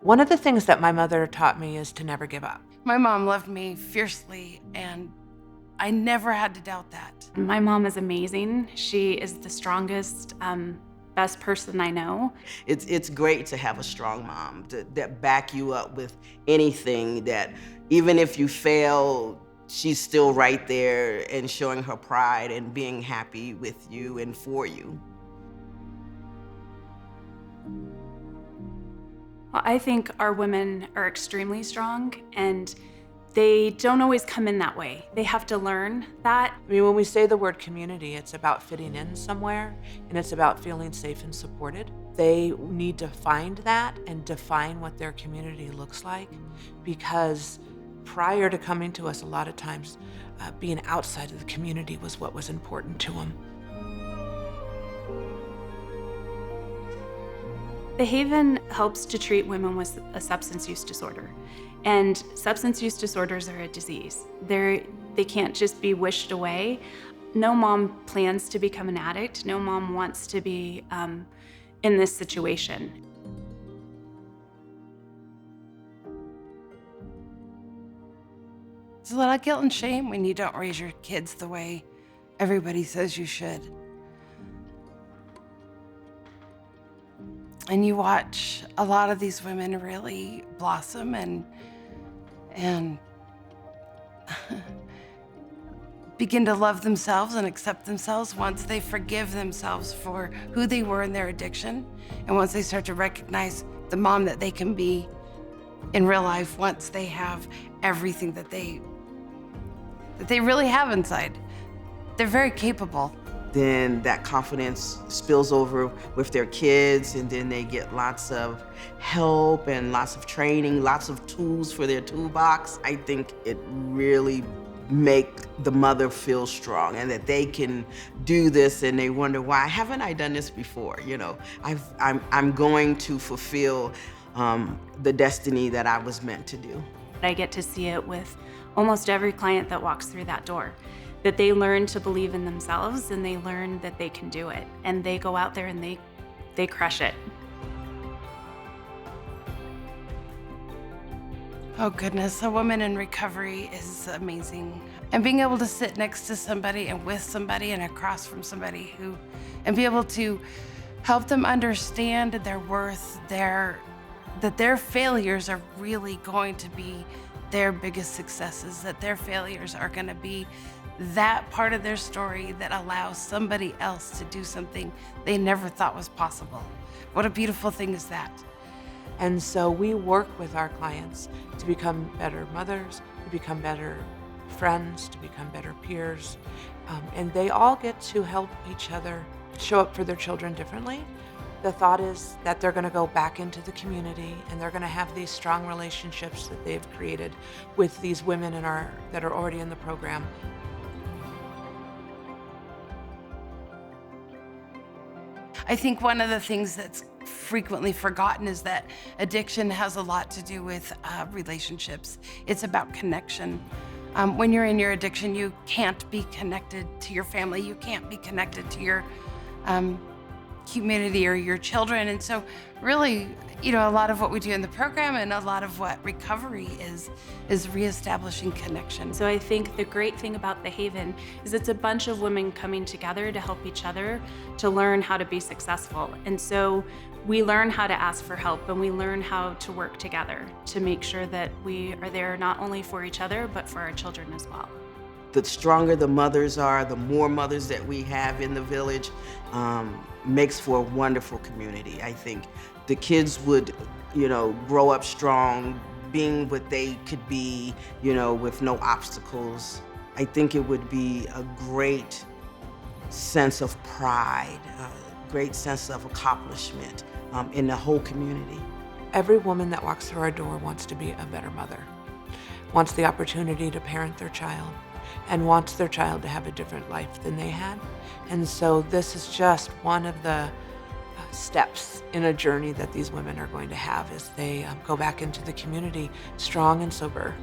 One of the things that my mother taught me is to never give up. My mom loved me fiercely, and I never had to doubt that. My mom is amazing. She is the strongest, best person I know. It's great to have a strong mom that back you up with anything, that even if you fail, she's still right there and showing her pride and being happy with you and for you. Well, I think our women are extremely strong, and they don't always come in that way. They have to learn that. I mean, when we say the word community, it's about fitting in somewhere, and it's about feeling safe and supported. They need to find that and define what their community looks like, because prior to coming to us, a lot of times being outside of the community was what was important to them. The Haven helps to treat women with a substance use disorder. And substance use disorders are a disease. They can't just be wished away. No mom plans to become an addict. No mom wants to be in this situation. There's a lot of guilt and shame when you don't raise your kids the way everybody says you should. And you watch a lot of these women really blossom and begin to love themselves and accept themselves once they forgive themselves for who they were in their addiction, and once they start to recognize the mom that they can be in real life once they have everything that they really have inside. They're very capable. Then that confidence spills over with their kids, and then they get lots of help and lots of training, lots of tools for their toolbox. I think it really makes the mother feel strong, and that they can do this, and they wonder, why haven't I done this before? You know, I'm going to fulfill the destiny that I was meant to do. I get to see it with almost every client that walks through that door, that they learn to believe in themselves, and they learn that they can do it, and they go out there and they crush it. Oh goodness, a woman in recovery is amazing. And being able to sit next to somebody and with somebody and across from somebody and be able to help them understand their worth, that their failures are really going to be their biggest successes, that their failures are going to be that part of their story that allows somebody else to do something they never thought was possible. What a beautiful thing is that. And so we work with our clients to become better mothers, to become better friends, to become better peers. And they all get to help each other show up for their children differently. The thought is that they're going to go back into the community, and they're going to have these strong relationships that they've created with these women that are already in the program. I think one of the things that's frequently forgotten is that addiction has a lot to do with relationships. It's about connection. When you're in your addiction, you can't be connected to your family. You can't be connected to your community or your children. And so really, you know, a lot of what we do in the program and a lot of what recovery is reestablishing connection. So I think the great thing about the Haven is it's a bunch of women coming together to help each other to learn how to be successful. And so we learn how to ask for help, and we learn how to work together to make sure that we are there not only for each other, but for our children as well. The stronger the mothers are, the more mothers that we have in the village, makes for a wonderful community. I think the kids would, you know, grow up strong, being what they could be, you know, with no obstacles. I think it would be a great sense of pride, a great sense of accomplishment in the whole community. Every woman that walks through our door wants to be a better mother, wants the opportunity to parent their child, and wants their child to have a different life than they had. And so this is just one of the steps in a journey that these women are going to have as they go back into the community strong and sober.